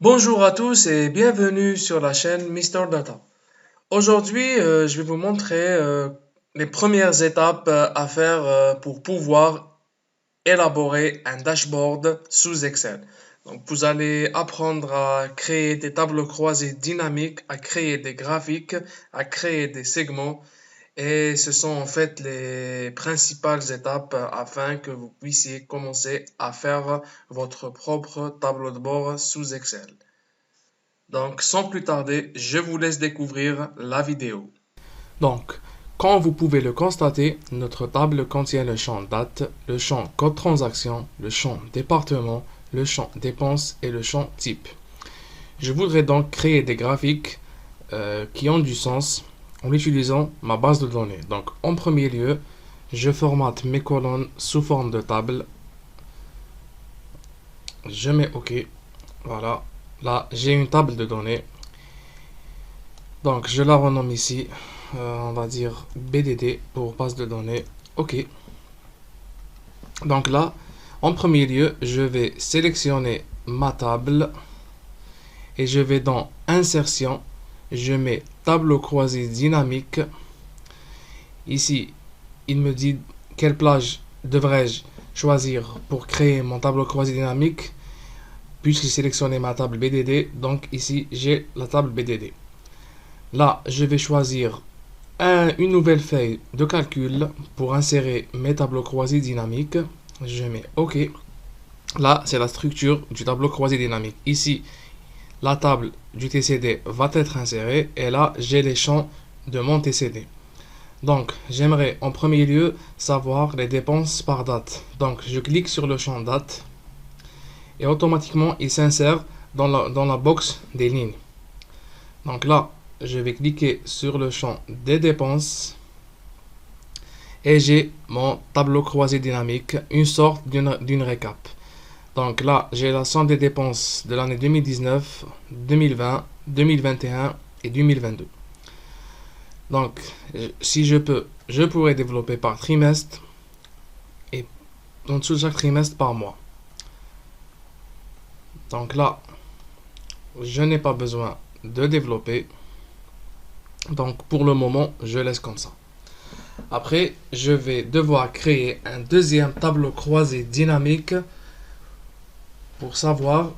Bonjour à tous et bienvenue sur la chaîne Mister Data. Aujourd'hui, je vais vous montrer les premières étapes à faire pour pouvoir élaborer un dashboard sous Excel. Donc, vous allez apprendre à créer des tableaux croisés dynamiques, à créer des graphiques, à créer des segments et ce sont en fait les principales étapes afin que vous puissiez commencer à faire votre propre tableau de bord sous Excel. Donc, sans plus tarder, je vous laisse découvrir la vidéo. Donc, comme vous pouvez le constater, notre table contient le champ date, le champ code transaction, le champ département, le champ dépenses et le champ type. Je voudrais donc créer des graphiques qui ont du sens en utilisant ma base de données. Donc, en premier lieu, je formate mes colonnes sous forme de table. Je mets OK. Voilà. Là, j'ai une table de données. Donc, je la renomme ici. On va dire BDD pour base de données. OK. Donc là, en premier lieu, je vais sélectionner ma table et je vais dans Insertion. Je mets tableau croisé dynamique. Ici, il me dit quelle plage devrais-je choisir pour créer mon tableau croisé dynamique. Puisque j'ai sélectionné ma table BDD, donc ici j'ai la table BDD. Là, je vais choisir une nouvelle feuille de calcul pour insérer mes tableaux croisés dynamiques. Je mets OK. Là, c'est la structure du tableau croisé dynamique. Ici, la table du TCD va être insérée et là, j'ai les champs de mon TCD. Donc, j'aimerais en premier lieu savoir les dépenses par date. Donc, je clique sur le champ date et automatiquement, il s'insère dans la box des lignes. Donc là, je vais cliquer sur le champ des dépenses et j'ai mon tableau croisé dynamique, une sorte d'une récap. Donc là, j'ai la somme des dépenses de l'année 2019, 2020, 2021 et 2022. Donc, si je peux, je pourrais développer par trimestre et en dessous de chaque trimestre par mois. Donc là, je n'ai pas besoin de développer. Donc pour le moment, je laisse comme ça. Après, je vais devoir créer un deuxième tableau croisé dynamique pour savoir,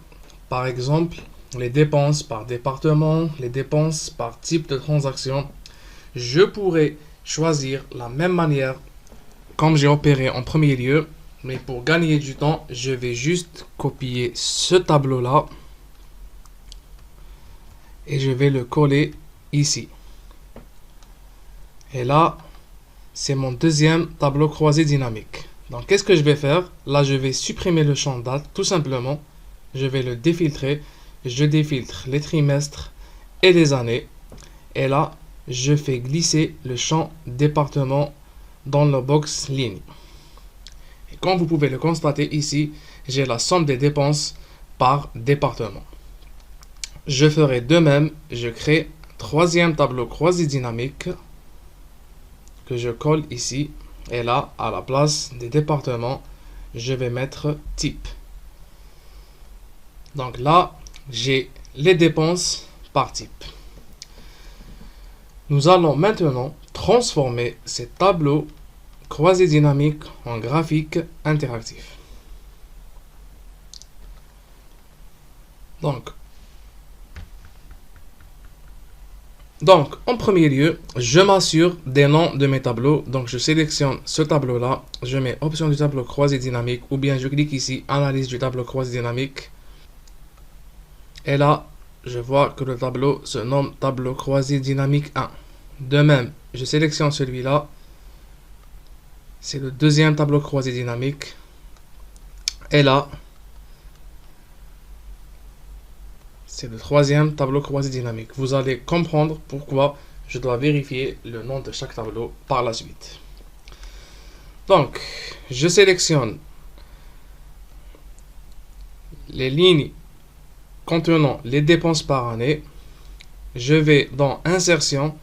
par exemple, les dépenses par département, les dépenses par type de transaction. Je pourrais choisir la même manière comme j'ai opéré en premier lieu, mais pour gagner du temps, je vais juste copier ce tableau-là et je vais le coller ici. Et là, c'est mon deuxième tableau croisé dynamique. Donc, qu'est-ce que je vais faire? Là, je vais supprimer le champ date, tout simplement. Je vais le défiltrer. Je défiltre les trimestres et les années. Et là, je fais glisser le champ département dans la box ligne. Et comme vous pouvez le constater ici, j'ai la somme des dépenses par département. Je ferai de même. Je crée un troisième tableau croisé dynamique que je colle ici. Et là, à la place des départements, je vais mettre type. Donc là, j'ai les dépenses par type. Nous allons maintenant transformer ces tableaux croisés dynamiques en graphique interactif. Donc, en premier lieu, je m'assure des noms de mes tableaux. Donc, je sélectionne ce tableau-là. Je mets option du tableau croisé dynamique ou bien je clique ici, analyse du tableau croisé dynamique. Et là, je vois que le tableau se nomme tableau croisé dynamique 1. De même, je sélectionne celui-là. C'est le deuxième tableau croisé dynamique. Et là, c'est le troisième tableau croisé dynamique. Vous allez comprendre pourquoi je dois vérifier le nom de chaque tableau par la suite. Donc, je sélectionne les lignes contenant les dépenses par année. Je vais dans Insertion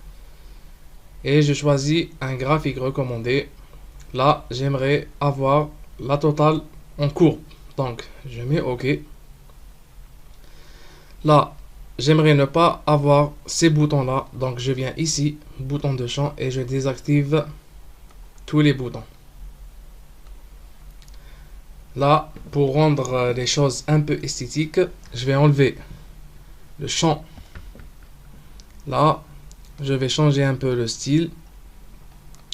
et je choisis un graphique recommandé. Là, j'aimerais avoir la totale en courbe. Donc, je mets OK. Là, j'aimerais ne pas avoir ces boutons-là. Donc, je viens ici, bouton de champ, et je désactive tous les boutons. Là, pour rendre les choses un peu esthétiques, je vais enlever le champ. Là, je vais changer un peu le style.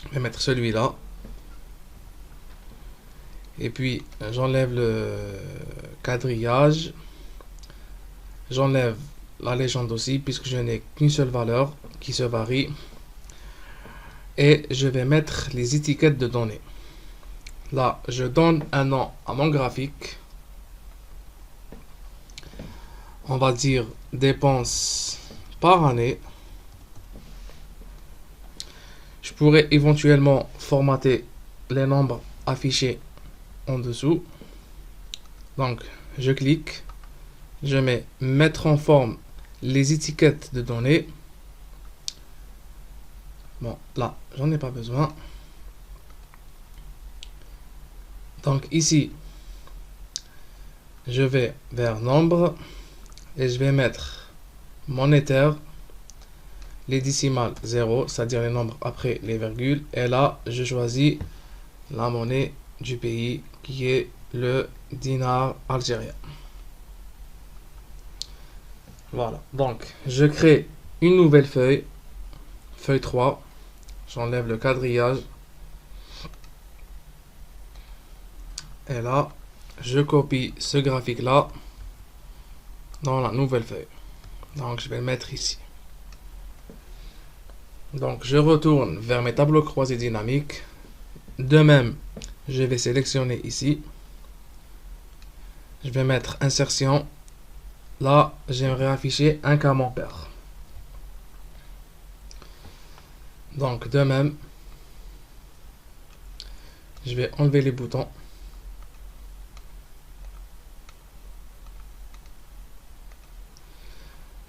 Je vais mettre celui-là. Et puis, j'enlève le quadrillage. J'enlève la légende aussi, puisque je n'ai qu'une seule valeur qui se varie. Et je vais mettre les étiquettes de données. Là, je donne un nom à mon graphique. On va dire dépenses par année. Je pourrais éventuellement formater les nombres affichés en dessous. Donc, je clique. Je mets mettre en forme les étiquettes de données. Bon, là, j'en ai pas besoin. Donc ici, je vais vers nombre et je vais mettre monétaire, les décimales 0, c'est-à-dire les nombres après les virgules. Et là, je choisis la monnaie du pays qui est le dinar algérien. Voilà, donc je crée une nouvelle feuille, feuille 3. J'enlève le quadrillage. Et là, je copie ce graphique-là dans la nouvelle feuille. Donc, je vais le mettre ici. Donc, je retourne vers mes tableaux croisés dynamiques. De même, je vais sélectionner ici. Je vais mettre insertion. Là, j'aimerais afficher un camembert. Donc, de même, je vais enlever les boutons.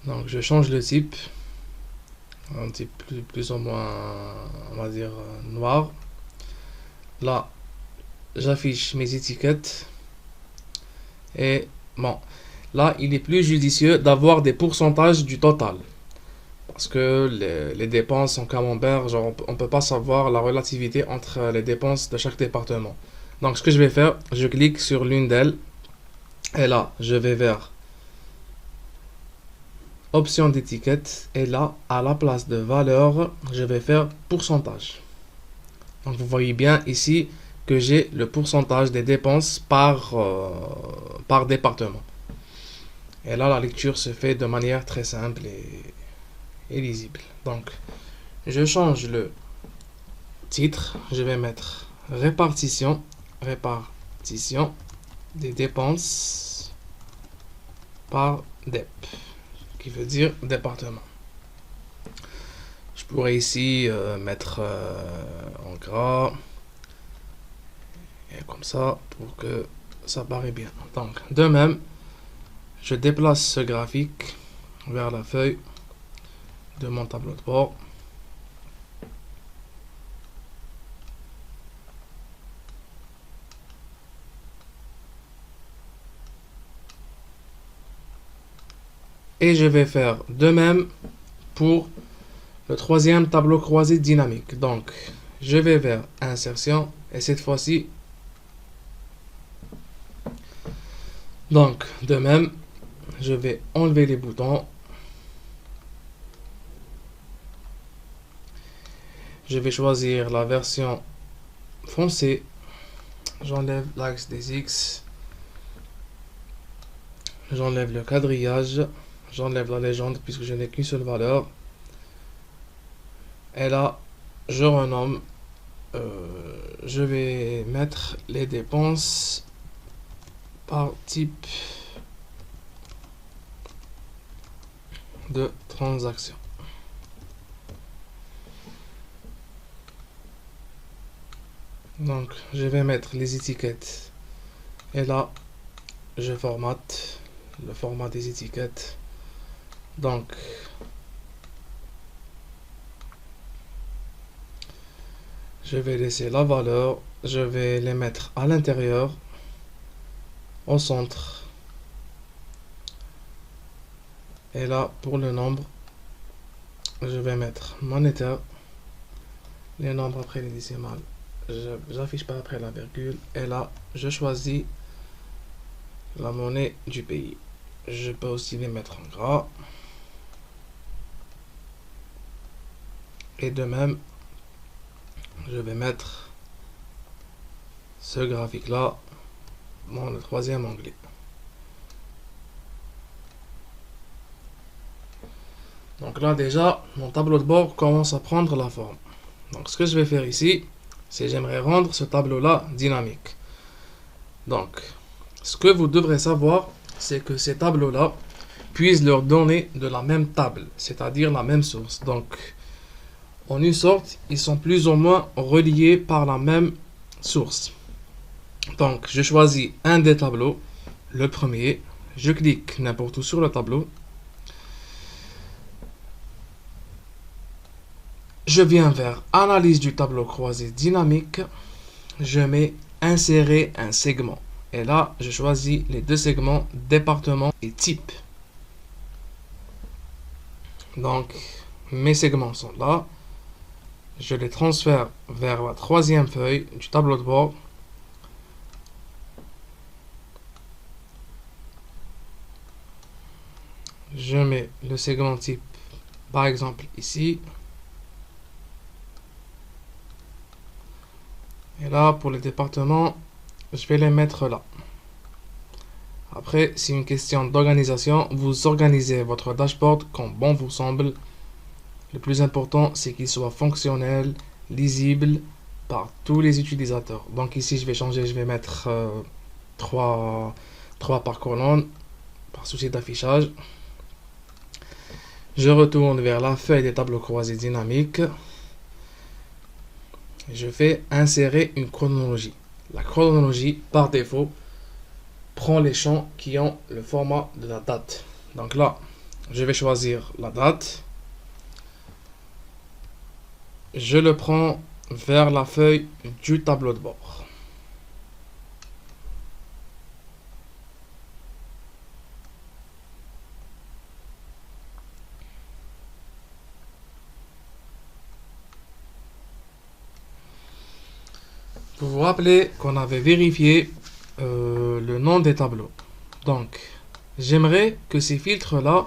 Donc, je change le type. Un type plus ou moins, on va dire, noir. Là, j'affiche mes étiquettes. Et bon, là, il est plus judicieux d'avoir des pourcentages du total. Parce que les dépenses en camembert, genre, on ne peut pas savoir la relativité entre les dépenses de chaque département. Donc, ce que je vais faire, je clique sur l'une d'elles. Et là, je vais vers option d'étiquette. Et là, à la place de valeur, je vais faire pourcentage. Donc, vous voyez bien ici que j'ai le pourcentage des dépenses par département. Et là, la lecture se fait de manière très simple et lisible. Donc, je change le titre. Je vais mettre répartition des dépenses par DEP, qui veut dire département. Je pourrais ici mettre en gras, et comme ça, pour que ça paraît bien. Donc, de même, je déplace ce graphique vers la feuille de mon tableau de bord. Et je vais faire de même pour le troisième tableau croisé dynamique. Donc, je vais vers insertion et cette fois-ci, donc de même, je vais enlever les boutons. Je vais choisir la version foncée. J'enlève l'axe des X. J'enlève le quadrillage. J'enlève la légende puisque je n'ai qu'une seule valeur. Et là, je renomme. Je vais mettre les dépenses par type de transaction. Donc, je vais mettre les étiquettes. Et là, je formate le format des étiquettes. Donc, je vais laisser la valeur. Je vais les mettre à l'intérieur, au centre. Et là, pour le nombre, je vais mettre monétaire. Les nombres après les décimales, j'affiche pas après la virgule. Et là, je choisis la monnaie du pays. Je peux aussi les mettre en gras. Et de même, je vais mettre ce graphique-là dans le troisième onglet. Donc là déjà, mon tableau de bord commence à prendre la forme. Donc ce que je vais faire ici, c'est j'aimerais rendre ce tableau-là dynamique. Donc, ce que vous devrez savoir, c'est que ces tableaux-là puissent leur donner de la même table, c'est-à-dire la même source. Donc, en une sorte, ils sont plus ou moins reliés par la même source. Donc, je choisis un des tableaux, le premier, je clique n'importe où sur le tableau. Je viens vers Analyse du tableau croisé dynamique. Je mets Insérer un segment. Et là, je choisis les deux segments département et type. Donc, mes segments sont là. Je les transfère vers la troisième feuille du tableau de bord. Je mets le segment type, par exemple, ici. Et là, pour les départements, je vais les mettre là. Après, c'est une question d'organisation. Vous organisez votre dashboard comme bon vous semble. Le plus important, c'est qu'il soit fonctionnel, lisible par tous les utilisateurs. Donc ici, je vais changer, je vais mettre 3 par colonne, par souci d'affichage. Je retourne vers la feuille des tableaux croisés dynamiques. Je fais insérer une chronologie. La chronologie, par défaut, prend les champs qui ont le format de la date. Donc là, je vais choisir la date. Je le prends vers la feuille du tableau de bord. Vous vous rappelez qu'on avait vérifié le nom des tableaux. Donc, j'aimerais que ces filtres-là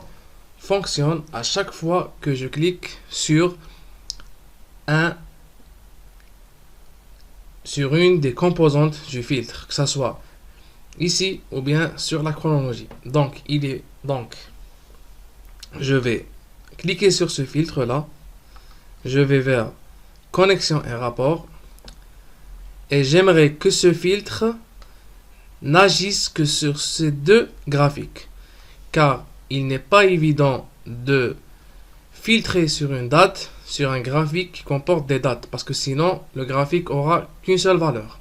fonctionnent à chaque fois que je clique sur une des composantes du filtre, que ce soit ici ou bien sur la chronologie. Donc, je vais cliquer sur ce filtre-là. Je vais vers connexion et rapport. Et j'aimerais que ce filtre n'agisse que sur ces deux graphiques. Car il n'est pas évident de filtrer sur une date, sur un graphique qui comporte des dates. Parce que sinon, le graphique aura qu'une seule valeur.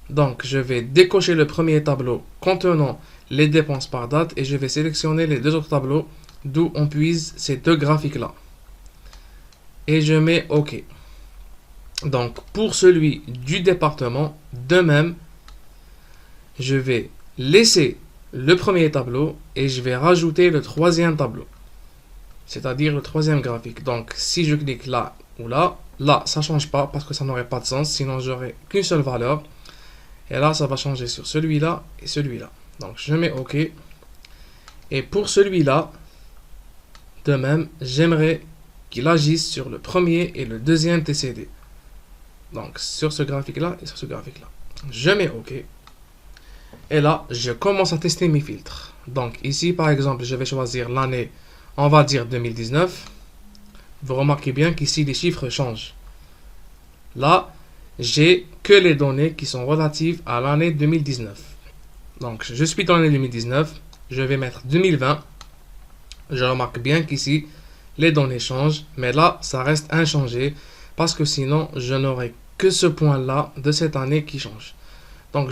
Donc, je vais décocher le premier tableau contenant les dépenses par date. Et je vais sélectionner les deux autres tableaux d'où on puise ces deux graphiques-là. Et je mets OK. Donc, pour celui du département, de même, je vais laisser le premier tableau et je vais rajouter le troisième tableau. C'est-à-dire le troisième graphique. Donc, si je clique là ou là, ça ne change pas parce que ça n'aurait pas de sens. Sinon, j'aurais qu'une seule valeur. Et là, ça va changer sur celui-là et celui-là. Donc, je mets OK. Et pour celui-là, de même, j'aimerais qu'il agisse sur le premier et le deuxième TCD. Donc, sur ce graphique-là et sur ce graphique-là. Je mets OK. Et là, je commence à tester mes filtres. Donc, ici, par exemple, je vais choisir l'année, on va dire 2019. Vous remarquez bien qu'ici, les chiffres changent. Là, j'ai que les données qui sont relatives à l'année 2019. Donc, je suis dans l'année 2019. Je vais mettre 2020. Je remarque bien qu'ici, les données changent. Mais là, ça reste inchangé. Parce que sinon, je n'aurai que ce point-là de cette année qui change. Donc,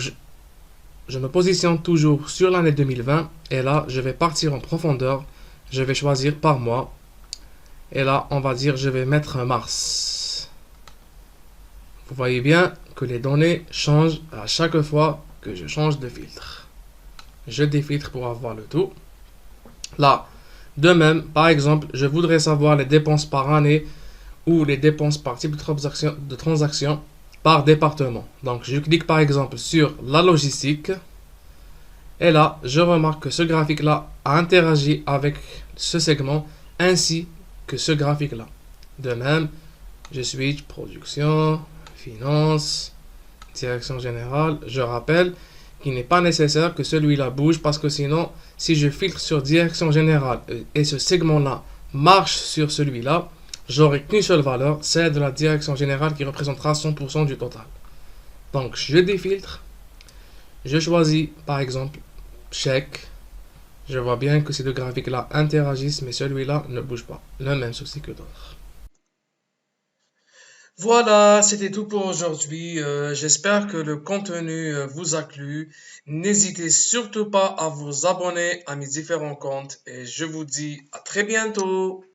je me positionne toujours sur l'année 2020. Et là, je vais partir en profondeur. Je vais choisir par mois. Et là, on va dire, je vais mettre mars. Vous voyez bien que les données changent à chaque fois que je change de filtre. Je défiltre pour avoir le tout. Là, De même, par exemple, je voudrais savoir les dépenses par année ou les dépenses par type de transaction par département. Donc, je clique par exemple sur la logistique. Et là, je remarque que ce graphique-là a interagi avec ce segment ainsi que ce graphique-là. De même, je switch production, finance, direction générale. Je rappelle qu'il n'est pas nécessaire que celui-là bouge parce que sinon, si je filtre sur direction générale et ce segment-là marche sur celui-là, j'aurai qu'une seule valeur, celle de la direction générale qui représentera 100% du total. Donc, je défiltre, je choisis par exemple chèque. Je vois bien que ces deux graphiques-là interagissent, mais celui-là ne bouge pas. Le même souci que d'autres. Voilà, c'était tout pour aujourd'hui. J'espère que le contenu vous a plu. N'hésitez surtout pas à vous abonner à mes différents comptes et je vous dis à très bientôt.